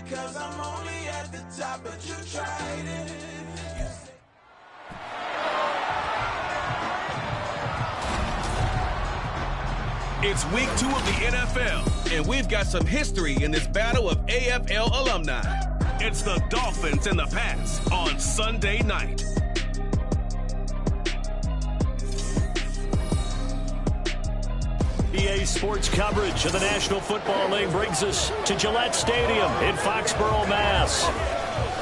because I'm only at the top, but you tried it. It's week 2 of the NFL, and we've got some history in this battle of AFL alumni. It's the Dolphins and the Pats on Sunday night. EA Sports coverage of the National Football League brings us to Gillette Stadium in Foxborough, Mass.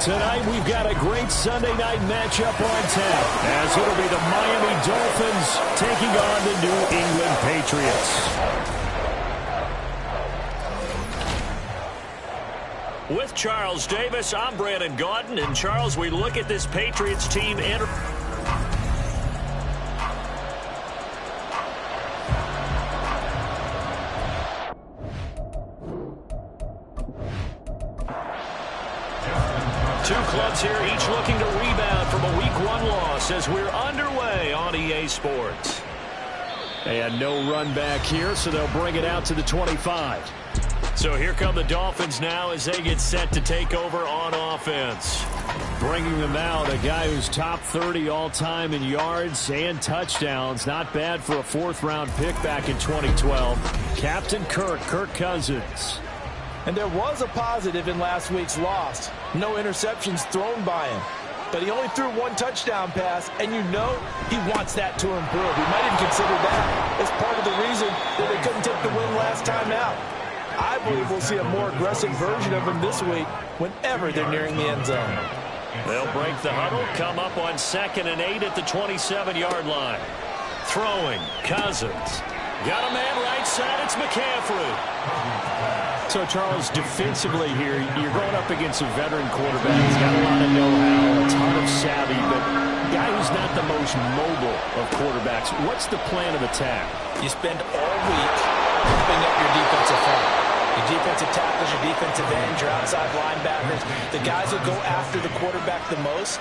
Tonight we've got a great Sunday night matchup on tap, as it'll be the Miami Dolphins taking on the New England Patriots. With Charles Davis, I'm Brandon Gaudin. And Charles, we look at this Patriots team enter. Two clubs here, each looking to rebound from a Week 1 loss as we're underway on EA Sports. And no run back here, so they'll bring it out to the 25. So here come the Dolphins now as they get set to take over on offense. Bringing them out, a guy who's top 30 all-time in yards and touchdowns. Not bad for a 4th-round pick back in 2012. Captain Kirk Cousins. And there was a positive in last week's loss. No interceptions thrown by him. But he only threw 1 touchdown pass, and you know he wants that to improve. He might even consider that as part of the reason that they couldn't take the win last time out. I believe we'll see a more aggressive version of him this week whenever they're nearing the end zone. They'll break the huddle, come up on 2nd and 8 at the 27-yard line. Throwing, Cousins. Got a man right side, it's McCaffrey. So, Charles, defensively here, you're going up against a veteran quarterback. He's got a lot of know-how, a ton of savvy, but a guy who's not the most mobile of quarterbacks. What's the plan of attack? You spend all week pumping up your defensive front. Your defensive tackles, your defensive ends, your outside linebackers, the guys who go after the quarterback the most,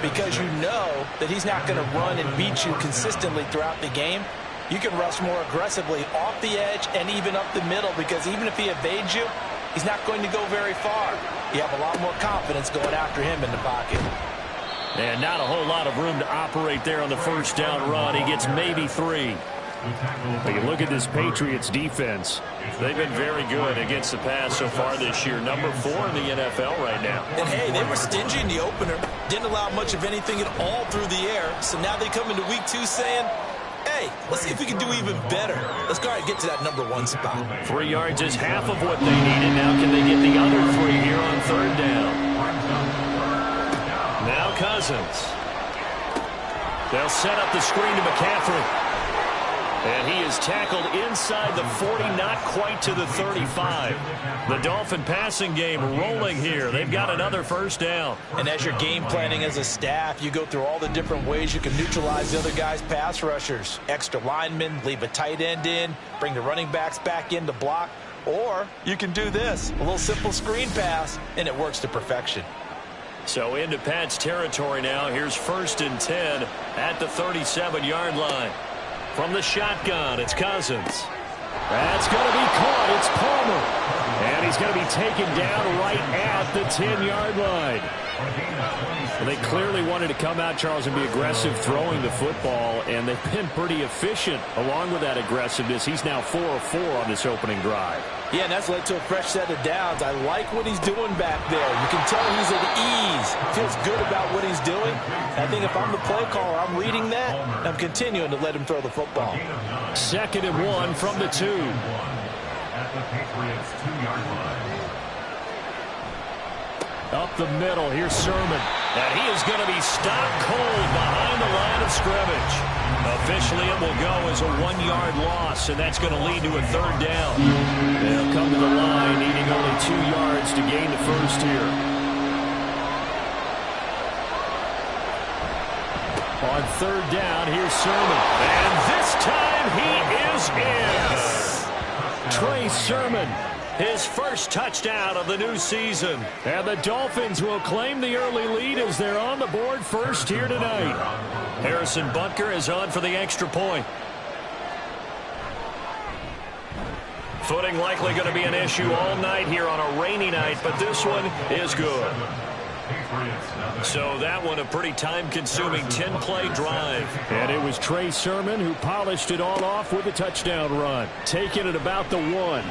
because you know that he's not going to run and beat you consistently throughout the game. You can rush more aggressively off the edge and even up the middle, because even if he evades you, he's not going to go very far. You have a lot more confidence going after him in the pocket. And not a whole lot of room to operate there on the first down run. He gets maybe 3. But you look at this Patriots defense. They've been very good against the pass so far this year. Number 4 in the NFL right now. And, hey, they were stingy in the opener. Didn't allow much of anything at all through the air. So now they come into Week 2 saying, hey, let's see if we can do even better. Let's go ahead and get to that number 1 spot. 3 yards is half of what they needed. Now can they get the other 3 here on 3rd down? Now Cousins. They'll set up the screen to McCaffrey. And he is tackled inside the 40, not quite to the 35. The Dolphin passing game rolling here. They've got another 1st down. And as you're game planning as a staff, you go through all the different ways you can neutralize the other guy's pass rushers. Extra linemen, leave a tight end in, bring the running backs back in to block. Or you can do this, a little simple screen pass, and it works to perfection. So into Pat's territory now. Here's 1st and 10 at the 37-yard line. From the shotgun, it's Cousins. That's going to be caught. It's Palmer. And he's going to be taken down right at the 10-yard line. Well, they clearly wanted to come out, Charles, and be aggressive throwing the football, and they've been pretty efficient along with that aggressiveness. He's now 4 of 4 on this opening drive. Yeah, and that's led to a fresh set of downs. I like what he's doing back there. You can tell he's at ease. Feels good about what he's doing. I think if I'm the play caller, I'm reading that, and I'm continuing to let him throw the football. 2nd and 1 from the 2. At the Patriots 2-yard line. Up the middle, here's Sermon. And he is going to be stopped cold behind the line of scrimmage. Officially, it will go as a 1-yard loss, and that's going to lead to a 3rd down. They'll come to the line, needing only 2 yards to gain the 1st here. On 3rd down, here's Sermon. And this time, he is in. Trey Sermon. His first touchdown of the new season. And the Dolphins will claim the early lead as they're on the board first here tonight. Harrison Butker is on for the extra point. Footing likely going to be an issue all night here on a rainy night, but this one is good. So that one a pretty time-consuming 10-play drive. And it was Trey Sermon who polished it all off with a touchdown run, taking it about the 1.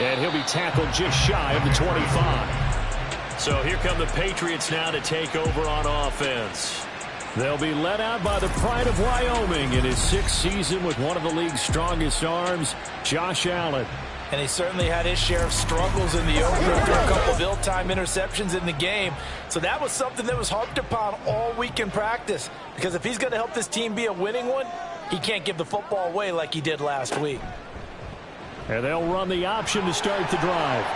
And he'll be tackled just shy of the 25. So here come the Patriots now to take over on offense. They'll be led out by the pride of Wyoming in his 6th season with one of the league's strongest arms, Josh Allen. And he certainly had his share of struggles in the opener. Threw a couple of ill-timed interceptions in the game. So that was something that was harped upon all week in practice. Because if he's going to help this team be a winning one, he can't give the football away like he did last week. And they'll run the option to start the drive.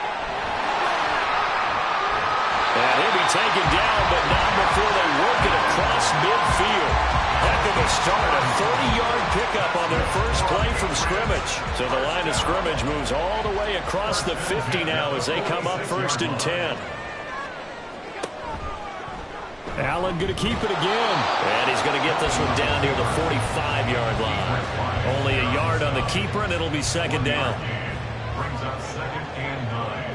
And he'll be taken down, but not before they work it across midfield. Heck of a start, a 30-yard pickup on their first play from scrimmage. So the line of scrimmage moves all the way across the 50 now as they come up 1st and 10. Allen going to keep it again. And he's going to get this one down near the 45-yard line. Only a yard on the keeper, and it'll be 2nd down. Brings up 2nd and 9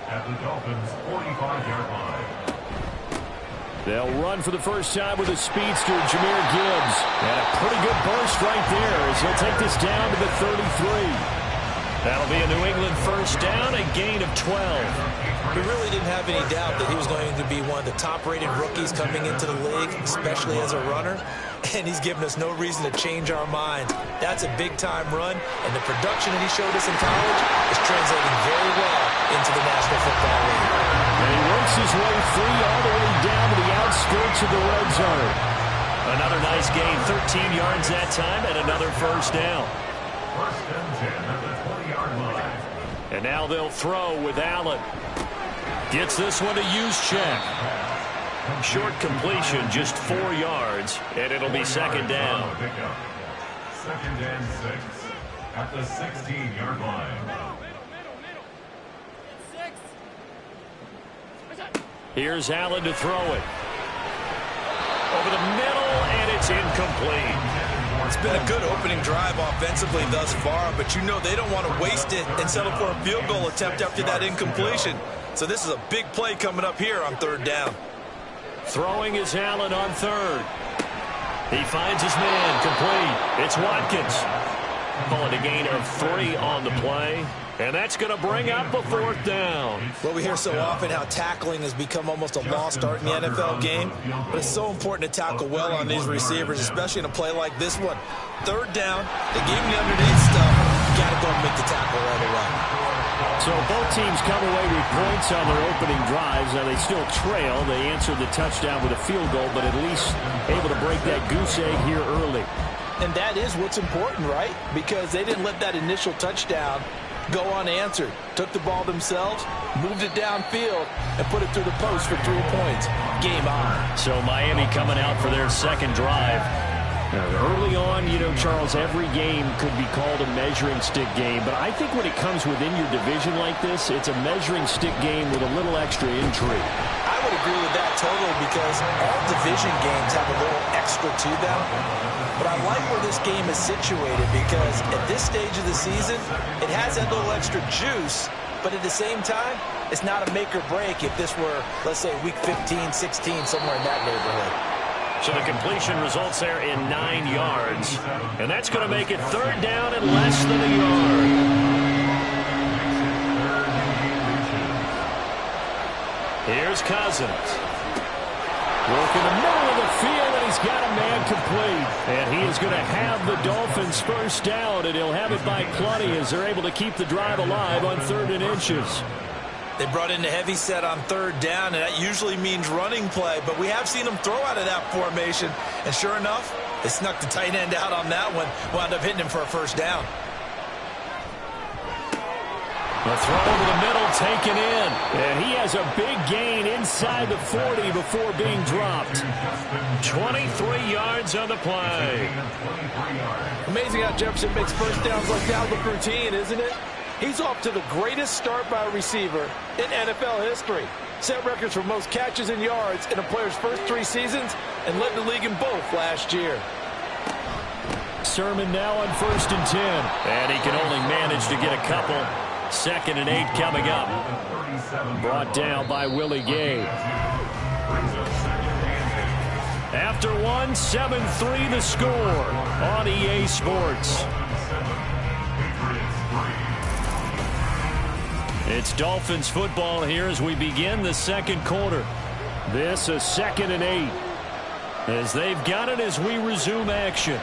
at the Dolphins' 45-yard line. They'll run for the first time with a speedster, Jahmyr Gibbs. And a pretty good burst right there as he'll take this down to the 33. That'll be a New England first down, a gain of 12. We really didn't have any doubt that he was going to be one of the top-rated rookies coming into the league, especially as a runner. And he's given us no reason to change our minds. That's a big-time run, and the production that he showed us in college is translating very well into the National Football League. And he works his way free all the way down to the outskirts of the red zone. Another nice gain, 13 yards that time, and another first down. 1st and 10 at the 20-yard line. And now they'll throw with Allen. Gets this one to Juszczyk. Short completion, just 4 yards, and it'll be 2nd down. 2nd and 6 at the 16-yard line. Here's Allen to throw it. Over the middle, and it's incomplete. It's been a good opening drive offensively thus far, but you know they don't want to waste it and settle for a field goal attempt after that incompletion. So this is a big play coming up here on 3rd down. Throwing is Allen on 3rd. He finds his man, complete. It's Watkins. Calling a gain of 3 on the play. And that's going to bring up a 4th down. Well, we hear so often how tackling has become almost a lost art in the NFL game. But it's so important to tackle well on these receivers, especially in a play like this one. 3rd down, they gave him the underneath stuff. You got to go and make the tackle right away. So both teams come away with points on their opening drives. Now they still trail. They answered the touchdown with a field goal, but at least able to break that goose egg here early. And that is what's important, right? Because they didn't let that initial touchdown go unanswered. Took the ball themselves, moved it downfield, and put it through the post for 3 points. Game on. So Miami coming out for their 2nd drive. Early on, you know, Charles, every game could be called a measuring stick game. But I think when it comes within your division like this, it's a measuring stick game with a little extra intrigue. I would agree with that totally because all division games have a little extra to them. But I like where this game is situated because at this stage of the season, it has that little extra juice. But at the same time, it's not a make or break if this were, let's say, week 15, 16, somewhere in that neighborhood. So the completion results there in 9 yards. And that's going to make it 3rd down and less than a yard. Here's Cousins. Working the middle of the field, and he's got a man complete. And he is going to have the Dolphins first down, and he'll have it by plenty as they're able to keep the drive alive on 3rd and inches. They brought in a heavy set on 3rd down, and that usually means running play. But we have seen them throw out of that formation. And sure enough, they snuck the tight end out on that one. Wound up hitting him for a first down. The throw over the middle taken in. And he has a big gain inside the 40 before being dropped. 23 yards on the play. Amazing how Jefferson makes first downs like that look routine, isn't it? He's off to the greatest start by a receiver in NFL history. Set records for most catches and yards in a player's first 3 seasons and led the league in both last year. Sermon now on 1st and 10. And he can only manage to get a couple. 2nd and 8 coming up. Brought down by Willie Gay. After one, 7-3 the score on EA Sports. It's Dolphins football here as we begin the second quarter. This is 2nd and 8. As they've got it as we resume action.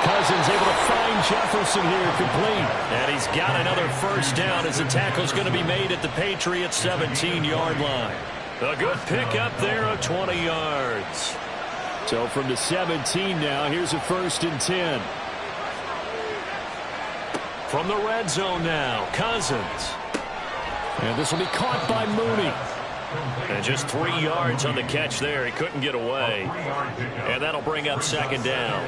Cousins able to find Jefferson here complete. And he's got another first down as the tackle's going to be made at the Patriots 17-yard line. A good pickup there of 20 yards. So from the 17 now, here's a 1st and 10. From the red zone now, Cousins. And this will be caught by Mooney. And just 3 yards on the catch there. He couldn't get away. And that'll bring up 2nd down.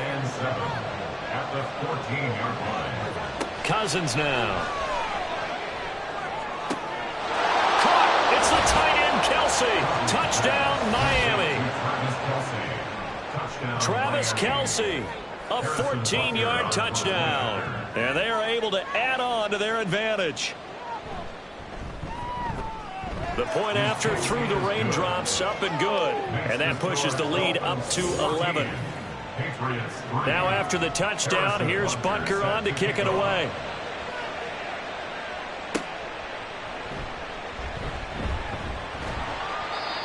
At the 14-yard line. Cousins now. Caught. It's the tight end, Kelsey. Touchdown, Miami. Travis Kelsey. A 14-yard touchdown. And they are able to add on to their advantage. The point after through the raindrops, up and good. And that pushes the lead up to 11. Now after the touchdown, here's Butker on to kick it away.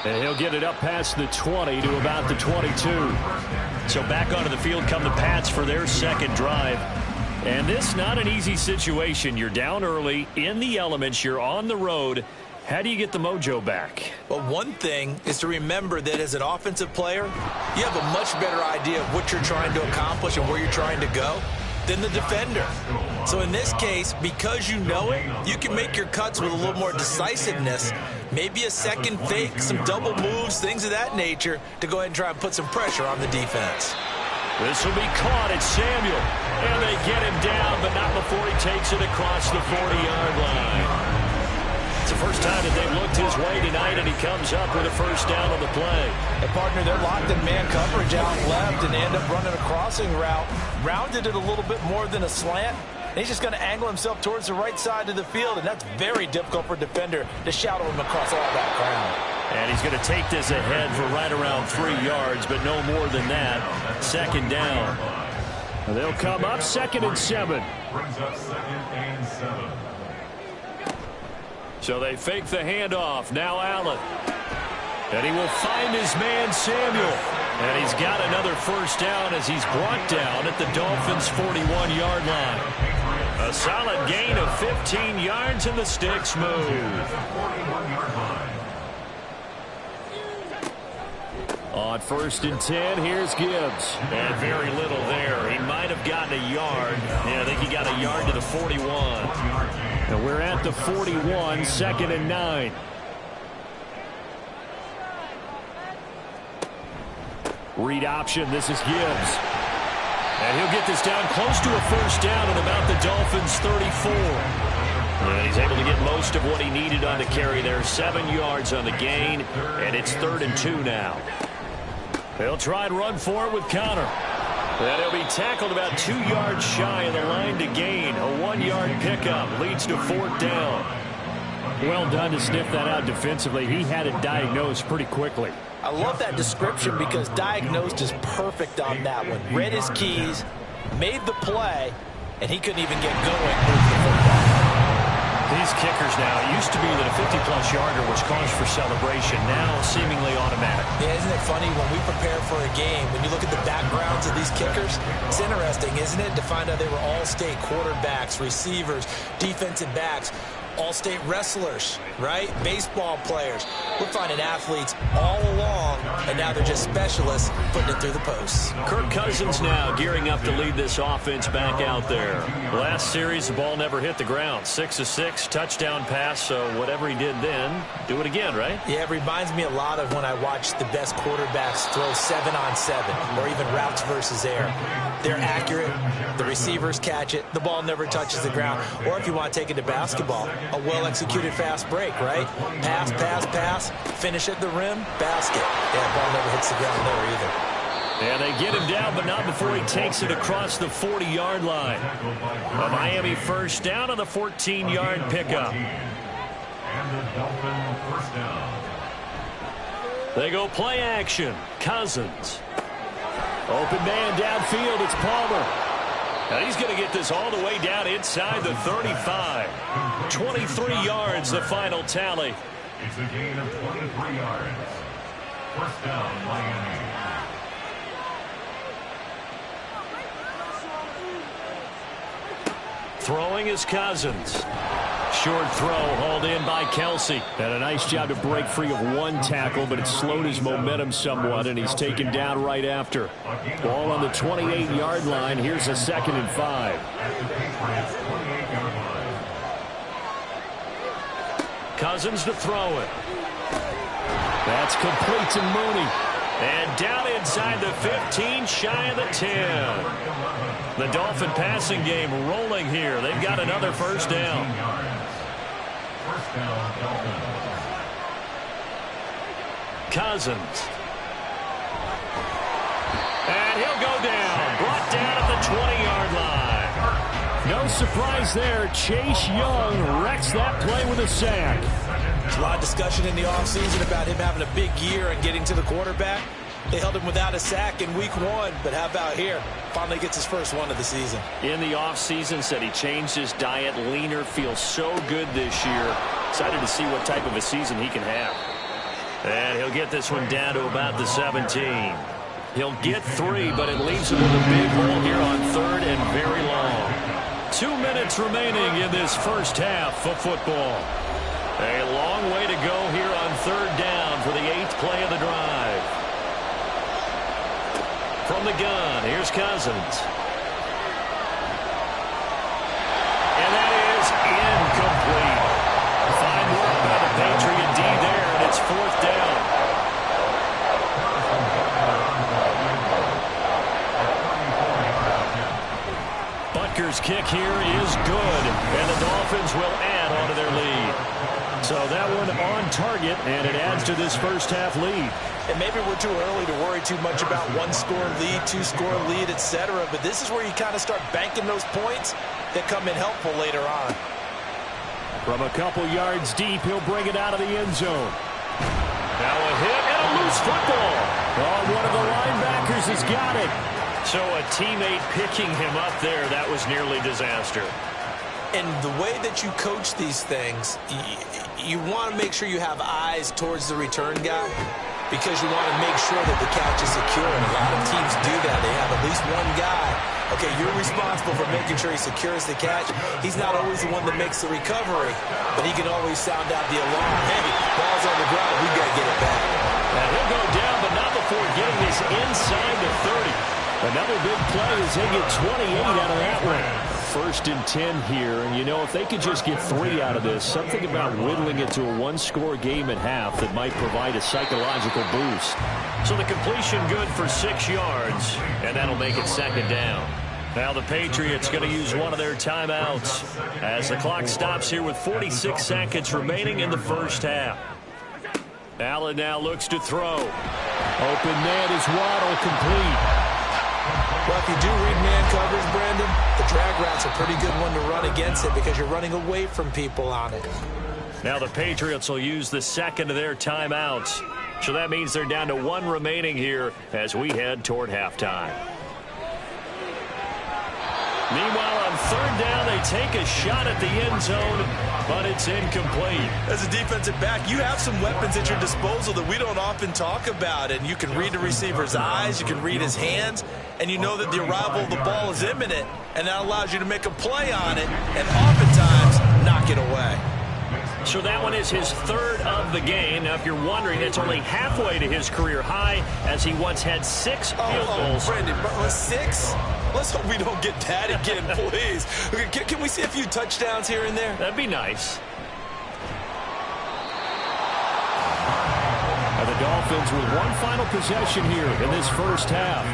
And he'll get it up past the 20 to about the 22. So back onto the field come the Pats for their second drive. And this not an easy situation. You're down early, in the elements, you're on the road. How do you get the mojo back? Well, one thing is to remember that as an offensive player, you have a much better idea of what you're trying to accomplish and where you're trying to go than the defender. So in this case, because you know it, you can make your cuts with a little more decisiveness, maybe a second fake, some double moves, things of that nature, to go ahead and try and put some pressure on the defense. This will be caught at Samuel. And they get him down, but not before he takes it across the 40-yard line. It's the first time that they've looked his way tonight, and he comes up with a first down on the play. And partner, they're locked in man coverage out left, and they end up running a crossing route. Rounded it a little bit more than a slant. And he's just going to angle himself towards the right side of the field, and that's very difficult for a defender to shadow him across all that ground. And he's going to take this ahead for right around 3 yards, but no more than that. 2nd down. And they'll come up 2nd and 7. Brings up 2nd and 7. So they fake the handoff. Now Allen. And he will find his man Samuel. And he's got another first down as he's brought down at the Dolphins' 41-yard line. A solid gain of 15 yards and the sticks move. On 1st and 10, here's Gibbs. And very little there. He might have gotten a yard. Yeah, I think he got a yard to the 41. And we're at the 41, 2nd and 9. Read option, this is Gibbs. And he'll get this down close to a first down at about the Dolphins' 34. And he's able to get most of what he needed on the carry there. 7 yards on the gain, and it's 3rd and 2 now. They'll try and run for it with Connor. And he'll be tackled about 2 yards shy of the line to gain. A 1-yard pickup leads to 4th down. Well done to sniff that out defensively. He had it diagnosed pretty quickly. I love that description because diagnosed is perfect on that one. Read his keys, made the play, and he couldn't even get going with the football. These kickers now, it used to be that a 50-plus yarder was cause for celebration, now seemingly automatic. Yeah, isn't it funny when we prepare for a game, when you look at the backgrounds of these kickers, it's interesting, isn't it, to find out they were all-state quarterbacks, receivers, defensive backs, all-state wrestlers, right? Baseball players. We're finding athletes all along, and now they're just specialists putting it through the posts. Kirk Cousins now gearing up to lead this offense back out there. Last series, the ball never hit the ground. 6 of 6, touchdown pass, so whatever he did then, do it again, right? Yeah, it reminds me a lot of when I watch the best quarterbacks throw 7-on-7, or even routes versus air. they're accurate. The receivers catch it. The ball never touches the ground. Or if you want to take it to basketball, a well-executed fast break, right? Pass, pass, pass, finish at the rim, basket. Yeah, ball never hits the ground there either. And they get him down, but not before he takes it across the 40-yard line. A Miami first down on the 14-yard pickup. And the Dolphin first down. They go play action. Cousins. Open man downfield. It's Palmer. And he's going to get this all the way down inside the 35. 23 yards, the final tally. It's a gain of 23 yards. First down, Miami. Throwing is Cousins. Short throw hauled in by Kelsey. And a nice job to break free of one tackle, but it slowed his momentum somewhat, and he's taken down right after. Ball on the 28-yard line. Here's a 2nd and 5. Cousins to throw it. That's complete to Mooney. And down inside the 15, shy of the 10. The Dolphin passing game rolling here. They've got another first down. First down, Dolphins. Cousins. And he'll go down. Brought down at the 20-yard line. No surprise there. Chase Young wrecks that play with a sack. There's a lot of discussion in the offseason about him having a big year and getting to the quarterback. They held him without a sack in week 1, but how about here? Finally gets his first one of the season. In the offseason, said he changed his diet, leaner, feels so good this year. Excited to see what type of a season he can have. And he'll get this one down to about the 17. He'll get 3, but it leaves him with a big hole here on 3rd and very long. 2 minutes remaining in this first half of football. A long way to go here on 3rd down for the 8th play of the drive. From the gun, here's Cousins. And that is incomplete. Fine work by the Patriot D there, and it's 4th down. Butker's kick here is good, and the Dolphins will add on to their lead. So that one on target, and it adds to this first half lead. And maybe we're too early to worry too much about 1-score lead, 2-score lead, etc. But this is where you kind of start banking those points that come in helpful later on. From a couple yards deep, he'll bring it out of the end zone. Now a hit and a loose football. Oh, one of the linebackers has got it. So a teammate picking him up there, that was nearly disaster. And the way that you coach these things, you want to make sure you have eyes towards the return guy, because you want to make sure that the catch is secure, and a lot of teams do that. They have at least one guy. Okay, you're responsible for making sure he secures the catch. He's not always the one that makes the recovery, but he can always sound out the alarm. Hey, ball's on the ground. We got to get it back. And he'll go down, but not before getting this inside the 30. Another big play as they get 28 out of that one. 1st and 10 here, and you know, if they could just get 3 out of this, something about whittling it to a 1-score game at half that might provide a psychological boost. So the completion good for 6 yards, and that'll make it 2nd down. Now the Patriots going to use one of their timeouts as the clock stops here with 46 seconds remaining in the first half. Allen now looks to throw. Open man is Waddle, complete. Well, if you do read man coverage, Brandon, the drag route's a pretty good one to run against it because you're running away from people on it. Now the Patriots will use the 2nd of their timeouts. So that means they're down to 1 remaining here as we head toward halftime. Meanwhile, on 3rd down, they take a shot at the end zone, but it's incomplete. As a defensive back, you have some weapons at your disposal that we don't often talk about, and you can read the receiver's eyes, you can read his hands, and you know that the arrival of the ball is imminent, and that allows you to make a play on it and oftentimes knock it away. So that one is his 3rd of the game. Now, if you're wondering, that's only halfway to his career high, as he once had 6 field goals. Brandon, 6? Let's hope we don't get that again, please. Can we see a few touchdowns here and there? That'd be nice. Now the Dolphins with one final possession here in this first half.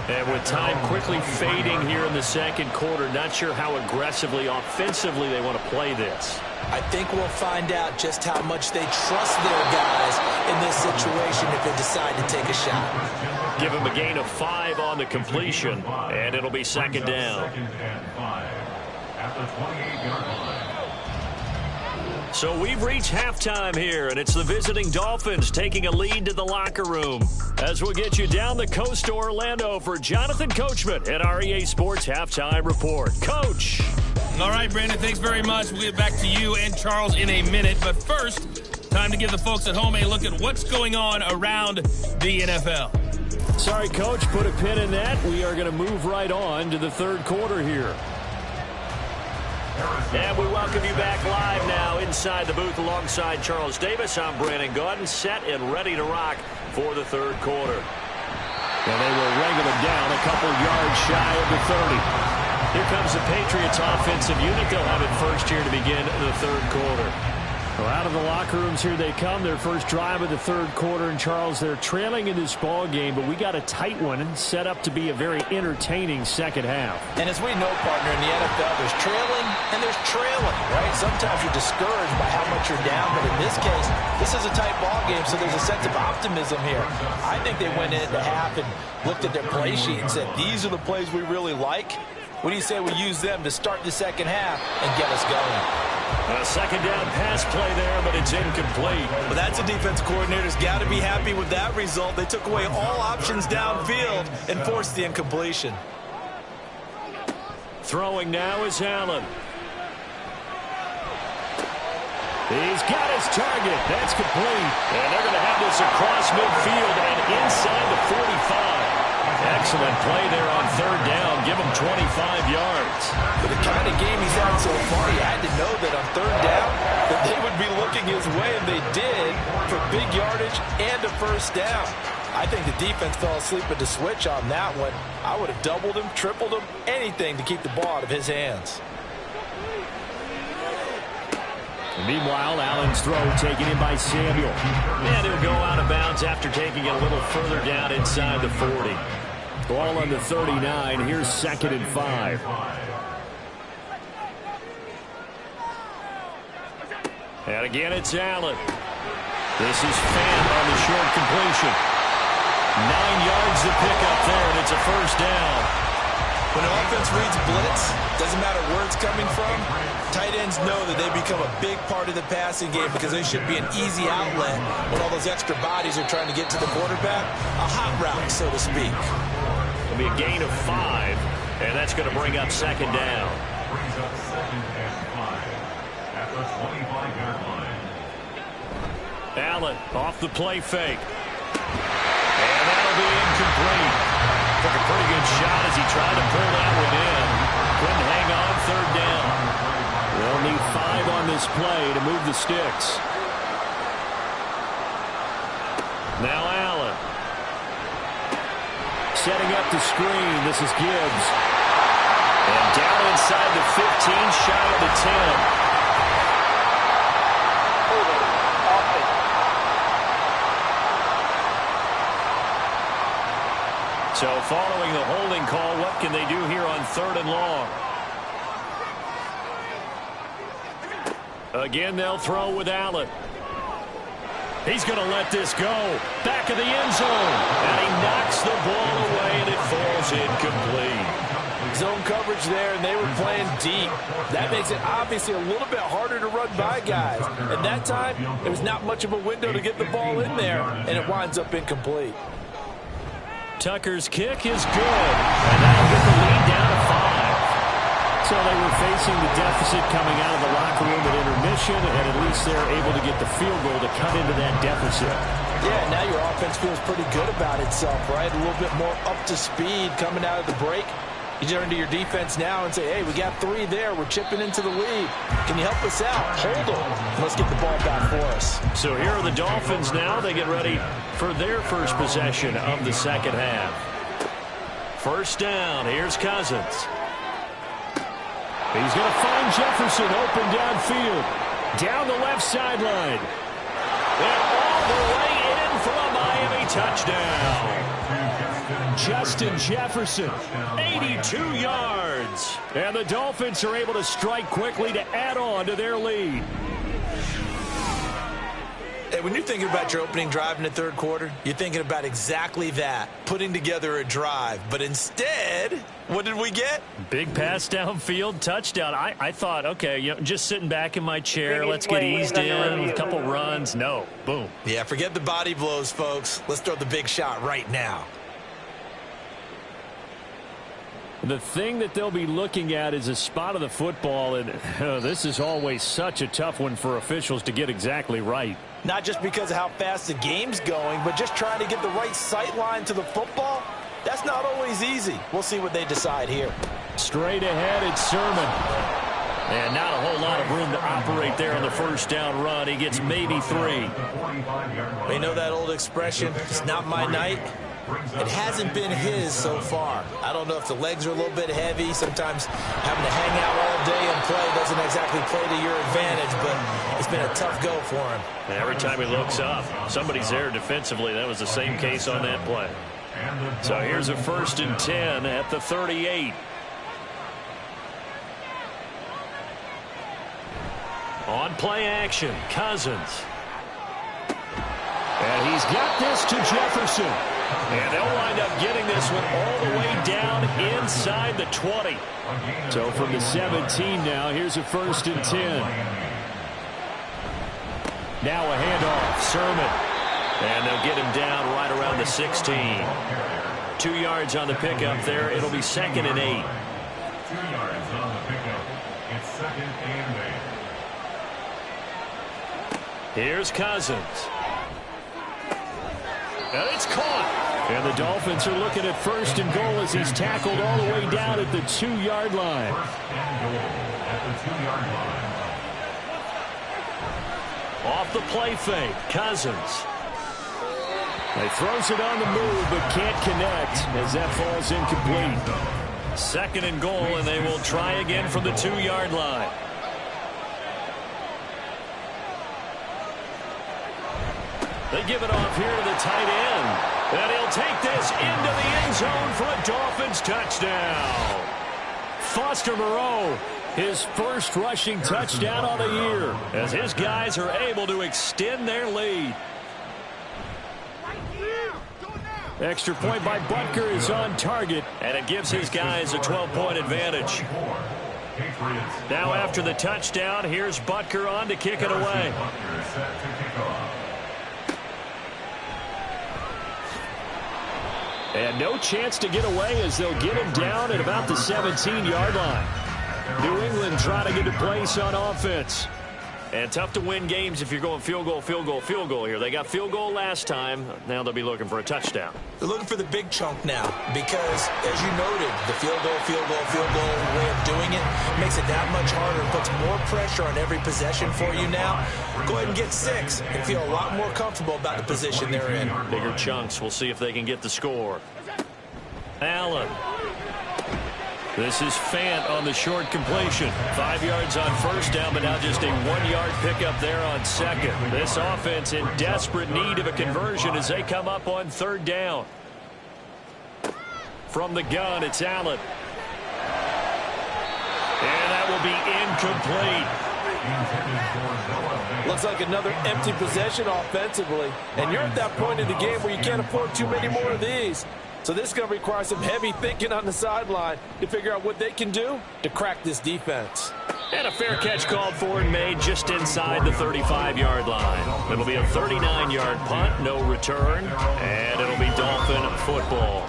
And with time quickly fading here in the second quarter, not sure how aggressively, offensively they want to play this. I think we'll find out just how much they trust their guys in this situation if they decide to take a shot. Give them a gain of 5 on the completion, and it'll be second down. Second and 5 at the 28-yard line. So we've reached halftime here, and it's the visiting Dolphins taking a lead to the locker room. As we'll get you down the coast to Orlando for Jonathan Coachman at our EA Sports Halftime Report. Coach. All right, Brandon, thanks very much. We'll get back to you and Charles in a minute. But first, time to give the folks at home a look at what's going on around the NFL. Sorry, Coach, put a pin in that. We are going to move right on to the third quarter here. And we welcome you back live now inside the booth alongside Charles Davis. I'm Brandon Gaudin, set and ready to rock for the third quarter. And they will wrangle them down a couple yards shy of the 30. Here comes the Patriots offensive unit. They'll have it first here to begin the third quarter. Well, out of the locker rooms here they come. Their first drive of the third quarter. And, Charles, they're trailing in this ball game, but we got a tight one and set up to be a very entertaining second half. And as we know, partner, in the NFL, there's trailing and there's trailing, right? Sometimes you're discouraged by how much you're down, but in this case, this is a tight ball game, so there's a sense of optimism here. I think they went into half and looked at their play sheet and said, these are the plays we really like. What do you say we use them to start the second half and get us going? A second down pass play there, but it's incomplete. Well, that's a defense coordinator's got to be happy with that result. They took away all options downfield and forced the incompletion. Throwing now is Allen. He's got his target. That's complete. And they're going to have this across midfield and inside the 45. Excellent play there on third down. Give him 25 yards. For the kind of game he's had so far, he had to know that on third down that they would be looking his way, and they did, for big yardage and a first down. I think the defense fell asleep at the switch on that one. I would have doubled him, tripled him, anything to keep the ball out of his hands. Meanwhile, Allen's throw taken in by Samuel. And he'll go out of bounds after taking it a little further down inside the 40. Ball on the 39. Here's second and 5. And again, it's Allen. This is Fan on the short completion. 9 yards to pick up there, and it's a first down. When an offense reads blitz, doesn't matter where it's coming from, tight ends know that they become a big part of the passing game because they should be an easy outlet when all those extra bodies are trying to get to the quarterback. A hot route, so to speak. It'll be a gain of 5, and that's going to bring up second down. Brings up second and 5 at the 25-yard line. Allen off the play fake. And that'll be incomplete. Took a pretty good shot as he tried to pull that one in. Couldn't hang on third down. They'll need 5 on this play to move the sticks. Now Allen. Setting up the screen. This is Gibbs. And down inside the 15, shy of the 10. So following the holding call, what can they do here on third and long? Again, they'll throw with Allen. He's going to let this go. Back of the end zone. And he knocks the ball away, and it falls incomplete. Zone coverage there, and they were playing deep. That makes it obviously a little bit harder to run by guys. And that time, there was not much of a window to get the ball in there, and it winds up incomplete. Tucker's kick is good, and that'll get the lead down to 5. So they were facing the deficit coming out of the locker room at intermission, and at least they're able to get the field goal to cut into that deficit. Yeah, now your offense feels pretty good about itself, right? A little bit more up to speed coming out of the break. You turn to your defense now and say, hey, we got 3 there. We're chipping into the lead. Can you help us out? Hold them. Let's get the ball back for us. So here are the Dolphins now. They get ready for their first possession of the second half. First down. Here's Cousins. He's going to find Jefferson open downfield. Down the left sideline. And all the way in for a Miami touchdown. Justin Jefferson, 82 yards. And the Dolphins are able to strike quickly to add on to their lead. Hey, when you're thinking about your opening drive in the third quarter, you're thinking about exactly that, putting together a drive. But instead, what did we get? Big pass downfield, touchdown. I thought, okay, just sitting back in my chair, let's get eased in, a couple runs. No, boom. Yeah, forget the body blows, folks. Let's throw the big shot right now. The thing that they'll be looking at is a spot of the football, and this is always such a tough one for officials to get exactly right. Not just because of how fast the game's going, but just trying to get the right sight line to the football. That's not always easy. We'll see what they decide here. Straight ahead, it's Sermon. And not a whole lot of room to operate there on the first down run. He gets maybe 3. You know that old expression, it's not my night? It hasn't been his so far. I don't know if the legs are a little bit heavy. Sometimes having to hang out all day and play doesn't exactly play to your advantage, but it's been a tough go for him. Every time he looks up, somebody's there defensively. That was the same case on that play. So here's a 1st and 10 at the 38. On play action, Cousins. And he's got this to Jefferson. And they'll wind up getting this one all the way down inside the 20. So from the 17 now, here's a 1st and 10. Now a handoff, Sermon. And they'll get him down right around the 16. 2 yards on the pickup there. It'll be 2nd and 8. 2 yards on the pickup. It's 2nd and 8. Here's Cousins. And it's caught. And the Dolphins are looking at 1st and goal as he's tackled all the way down at the 2-yard line. 1st and goal at the 2-yard line. Off the play fake, Cousins. He throws it on the move but can't connect as that falls incomplete. 2nd and goal, and they will try again from the 2-yard line. They give it off here to the tight end. And he'll take this into the end zone for a Dolphins touchdown. Foster Moreau, his first rushing touchdown on the year, as his guys are able to extend their lead. Extra point by Butker is on target, and it gives his guys a 12-point advantage. Now after the touchdown, here's Butker on to kick it away. And no chance to get away as they'll get him down at about the 17-yard line. New England trying to get a place on offense. And tough to win games if you're going field goal, field goal, field goal here. They got field goal last time. Now they'll be looking for a touchdown. They're looking for the big chunk now because, as you noted, the field goal way of doing it makes it that much harder. Puts more pressure on every possession for you now. Go ahead and get 6 and feel a lot more comfortable about the position they're in. Bigger chunks. We'll see if they can get the score. Allen. This is Fant on the short completion. 5 yards on first down, but now just a 1-yard pickup there on 2nd. This offense in desperate need of a conversion as they come up on 3rd down. From the gun, it's Allen. And that will be incomplete. Looks like another empty possession offensively. And you're at that point in the game where you can't afford too many more of these. So this is going to require some heavy thinking on the sideline to figure out what they can do to crack this defense. And a fair catch called for and made just inside the 35-yard line. It'll be a 39-yard punt, no return, and it'll be Dolphin football.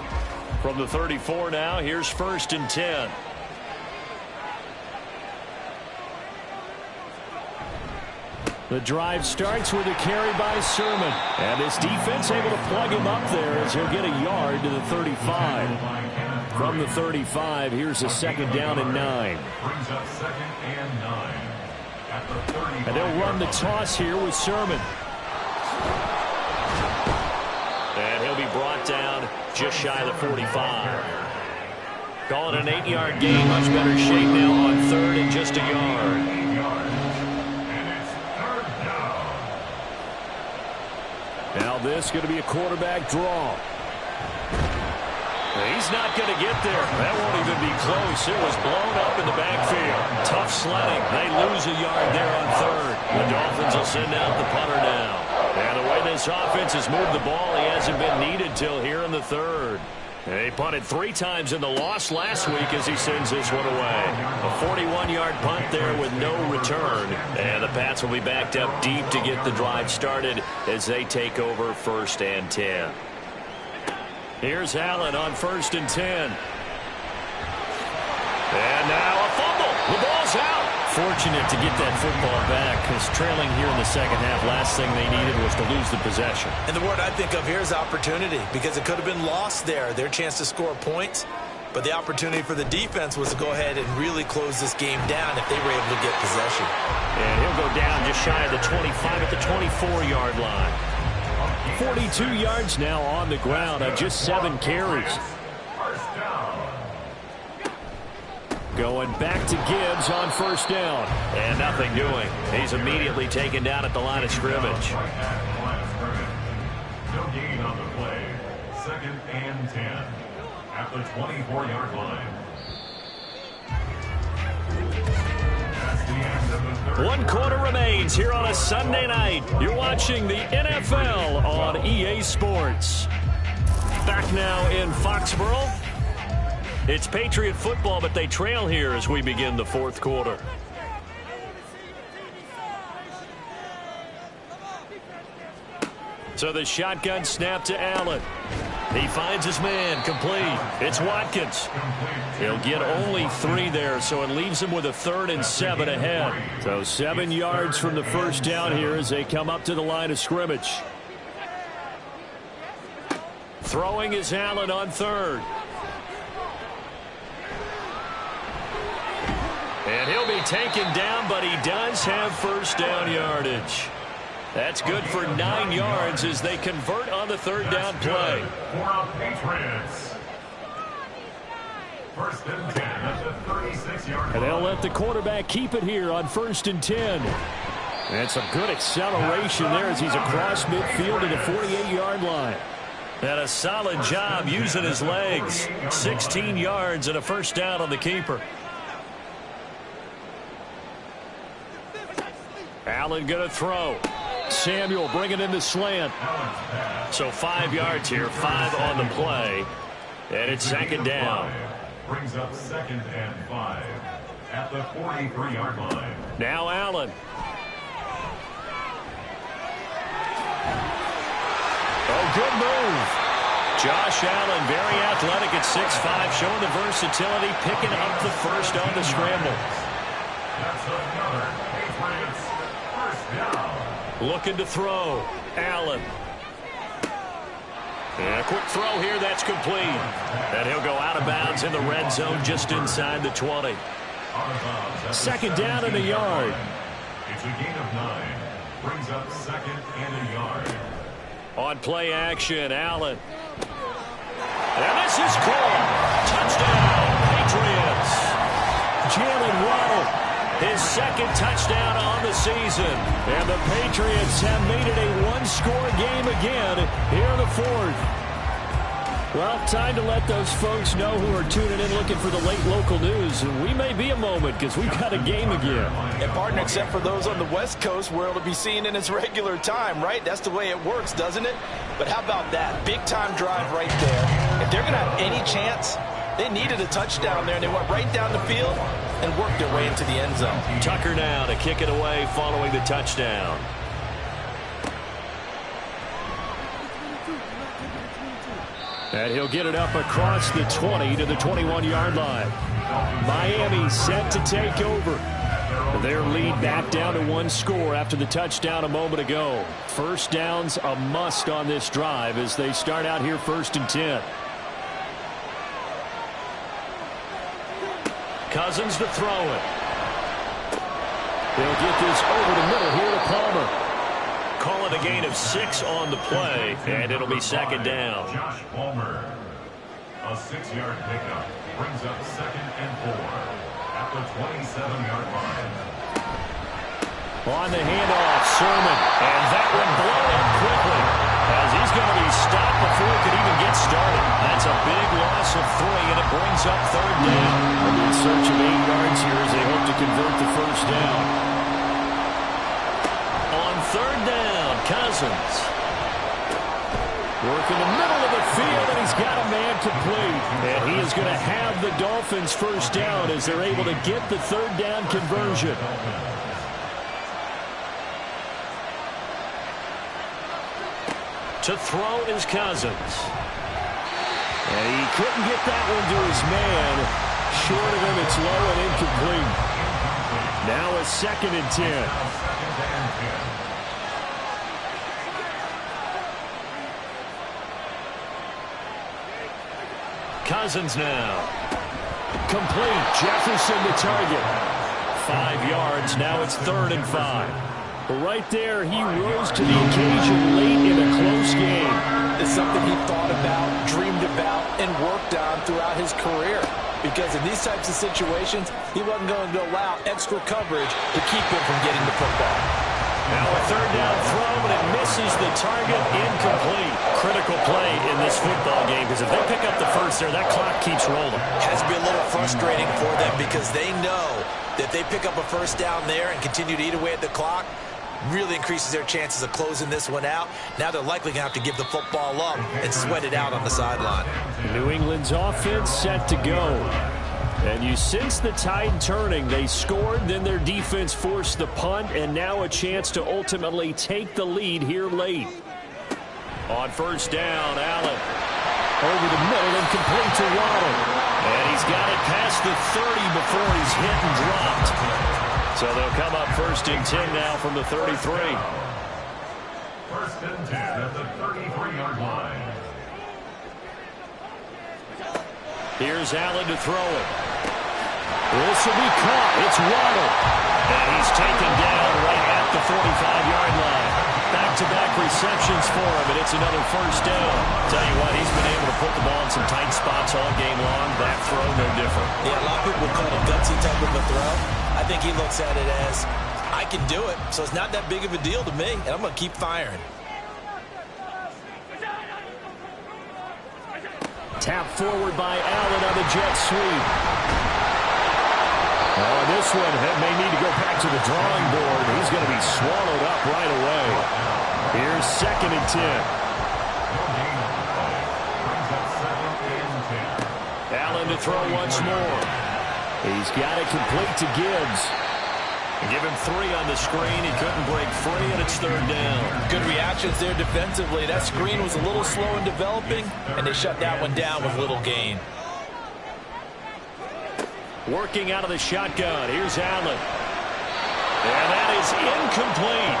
From the 34 now, here's 1st and 10. The drive starts with a carry by Sermon. And this defense able to plug him up there as he'll get a yard to the 35. From the 35, here's a 2nd down and 9. And they'll run the toss here with Sermon. And he'll be brought down just shy of the 45. Calling an 8-yard gain. Much better shape now on 3rd and just a yard. Now this going to be a quarterback draw. He's not going to get there. That won't even be close. It was blown up in the backfield. Tough sledding. They lose a yard there on third. The Dolphins will send out the punter now. And the way this offense has moved the ball, he hasn't been needed till here in the third. They punted 3 times in the loss last week as he sends this one away. A 41-yard punt there with no return. And the Pats will be backed up deep to get the drive started as they take over 1st and 10. Here's Allen on 1st and 10. And now a fumble. The ball's out. Fortunate to get that football back because trailing here in the second half, last thing they needed was to lose the possession. And the word I think of here is opportunity because it could have been lost there. Their chance to score points. But the opportunity for the defense was to go ahead and really close this game down if they were able to get possession. And he'll go down just shy of the 25 at the 24-yard line. 42 yards now on the ground on just 7 carries. Going back to Gibbs on 1st down. And nothing doing. He's immediately taken down at the line of scrimmage. No gain on the play. 2nd and 10 at the 24-yard line. That's the end of the third. 1 quarter remains here on a Sunday night. You're watching the NFL on EA Sports. Back now in Foxborough. It's Patriot football, but they trail here as we begin the 4th quarter. So the shotgun snap to Allen. He finds his man, complete. It's Watkins. He'll get only 3 there, so it leaves him with a 3rd and 7 ahead. So 7 yards from the 1st down here as they come up to the line of scrimmage. Throwing is Allen on 3rd. And he'll be taken down, but he does have 1st down yardage. That's good for 9 yards as they convert on the 3rd down play. For Patriots. 1st and 10 at the 36-yard line. And they'll let the quarterback keep it here on 1st and 10. And some good acceleration there as he's across midfield to the 48-yard line. And a solid job using his legs. 16 yards and a 1st down on the keeper. Allen going to throw. Samuel bringing in the slant. So 5 yards here, 5 on the play. And it's 2nd down. Brings up 2nd and 5 at the 43-yard line. Now Allen. Oh, good move. Josh Allen, very athletic at 6'5", showing the versatility, picking up the 1st on the scramble. That's another Patriots 1st down. Looking to throw. Allen. And a quick throw here. That's complete. And he'll go out of bounds in the red zone just inside the 20. 2nd down and a yard. It's a gain of 9. Brings up 2nd and a yard. On play action, Allen. And this is caught. Touchdown, Patriots. Jalen Waddle, his 2nd touchdown on the season. And the Patriots have made it a 1-score game again here in the 4th. Well, time to let those folks know who are tuning in looking for the late local news. And we may be a moment because we've got a game again. And partner, except for those on the West Coast where it'll be seen in its regular time, right? That's the way it works, doesn't it? But how about that? Big-time drive right there. If they're going to have any chance, they needed a touchdown there, and they went right down the field and worked their way into the end zone. Tucker now to kick it away following the touchdown. And he'll get it up across the 20 to the 21-yard line. Miami set to take over. Their lead back down to 1 score after the touchdown a moment ago. 1st down's a must on this drive as they start out here 1st and 10. Cousins to throw it. They'll get this over the middle here to Palmer. Call it a gain of 6 on the play, and it'll be 2nd down. Josh Palmer, a 6-yard pickup, brings up 2nd and 4 at the 27-yard line. On the handoff, Sermon, and that one blown up quickly as he's going to be stopped before it could even get started. That's That's a big loss of 3, and it brings up third down. In search of 8 yards here as they hope to convert the first down. On third down, Cousins. Working the middle of the field, and he's got a man complete. And he is going to have the Dolphins first down as they're able to get the third down conversion. To throw is Cousins. And he couldn't get that one to his man. Short of him, it's low and incomplete. Now a 2nd and 10. Cousins now. Complete. Jefferson the target. 5 yards. Now it's 3rd and 5. But right there, he rose to the occasion late in a close game. It's something he thought about, dreamed about, and worked on throughout his career. Because in these types of situations, he wasn't going to allow extra coverage to keep him from getting the football. Now a third down throw, and it misses the target, incomplete. Critical play in this football game, because if they pick up the first there, that clock keeps rolling. Has to be a little frustrating for them because they know that they pick up a first down there and continue to eat away at the clock, really increases their chances of closing this one out. Now they're likely going to have to give the football up and sweat it out on the sideline. New England's offense set to go. And you sense the tide turning. They scored, then their defense forced the punt, and now a chance to ultimately take the lead here late. On first down, Allen. Over the middle and complete to Waddle. And he's got it past the 30 before he's hit and dropped. So they'll come up 1st and 10 now from the 33. 1st and 10 at the 33-yard line. Here's Allen to throw it. This will be caught. It's Waddle. And he's taken down right at the 45-yard line. Back-to-back receptions for him, and it's another first down. Tell you what, he's been able to put the ball in some tight spots all game long. That throw, no different. Yeah, a lot of people would call it a gutsy type of a throw. I think he looks at it as, I can do it, so it's not that big of a deal to me, and I'm going to keep firing. Tap forward by Allen on the jet sweep. Oh, this one may need to go back to the drawing board. He's going to be swallowed up right away. Here's 2nd and 10. Allen to throw once more. He's got it complete to Gibbs. Give him 3 on the screen. He couldn't break free, and it's 3rd down. Good reactions there defensively. That screen was a little slow in developing, and they shut that one down with little gain. Working out of the shotgun. Here's Allen. And that is incomplete.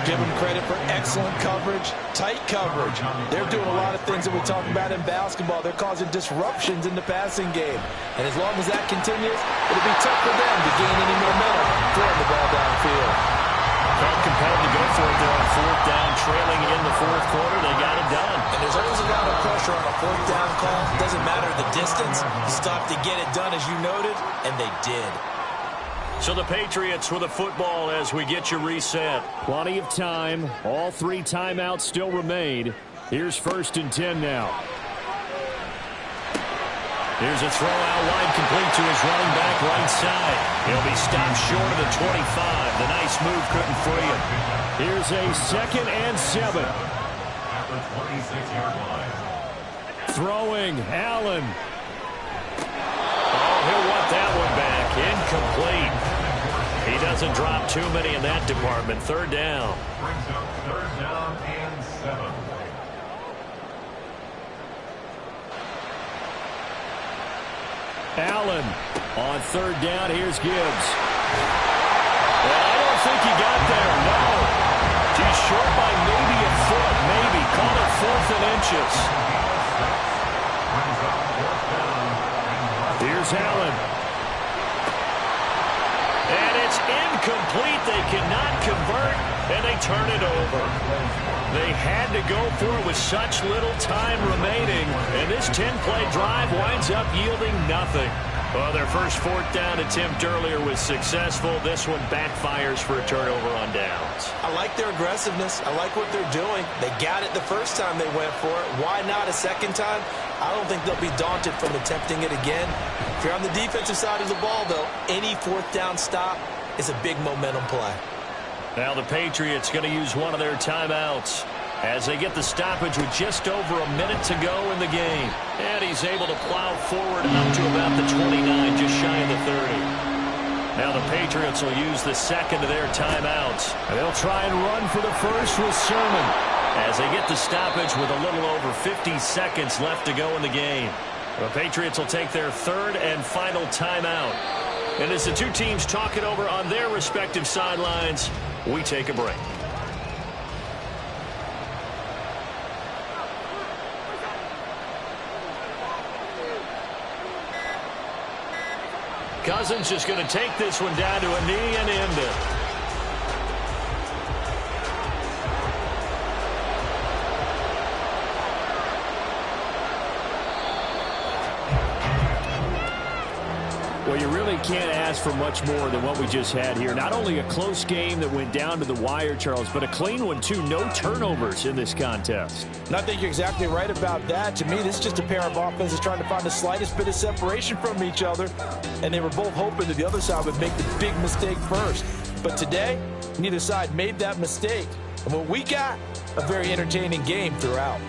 Give them credit for excellent coverage, tight coverage. They're doing a lot of things that we talk about in basketball. They're causing disruptions in the passing game. And as long as that continues, it'll be tough for them to gain any momentum throwing the ball downfield. Felt compelled to go for it there on 4th down, trailing in the 4th quarter. They got it done. And there's always a lot of pressure on a 4th down call. Doesn't matter the distance. You still have to get it done, as you noted, and they did. So the Patriots with the football as we get you reset. Plenty of time. All 3 timeouts still remain. Here's 1st and 10 now. Here's a throw out wide, complete to his running back right side. He'll be stopped short of the 25. The nice move couldn't free him. Here's a 2nd and 7. At the 26-yard line. Throwing, Allen. Oh, he'll want that one back. Incomplete. He doesn't drop too many in that department. 3rd down. Brings up 3rd down and 7. Allen on 3rd down. Here's Gibbs. Well, I don't think he got there. No. He's short by maybe a foot. Maybe. Call it 4th and inches. Here's Allen. And it's incomplete. They cannot convert, and they turn it over. They had to go for it with such little time remaining, and this 10-play drive winds up yielding nothing. Well, their first fourth down attempt earlier was successful. This one backfires for a turnover on downs. I like their aggressiveness. I like what they're doing. They got it the first time they went for it. Why not a second time? I don't think they'll be daunted from attempting it again. If you're on the defensive side of the ball, though, any fourth down stop is a big momentum play. Now the Patriots going to use one of their timeouts as they get the stoppage with just over a minute to go in the game. And he's able to plow forward up to about the 29, just shy of the 30. Now the Patriots will use the second of their timeouts. And they'll try and run for the first with Sermon as they get the stoppage with a little over 50 seconds left to go in the game. The Patriots will take their third and final timeout. And as the two teams talk it over on their respective sidelines, we take a break. Cousins just going to take this one down to a knee and end it. Well, you really can't ask for much more than what we just had here. Not only a close game that went down to the wire, Charles, but a clean one, too. No turnovers in this contest. And I think you're exactly right about that. To me, this is just a pair of offenses trying to find the slightest bit of separation from each other, and they were both hoping that the other side would make the big mistake first. But today, neither side made that mistake. And what we got, a very entertaining game throughout.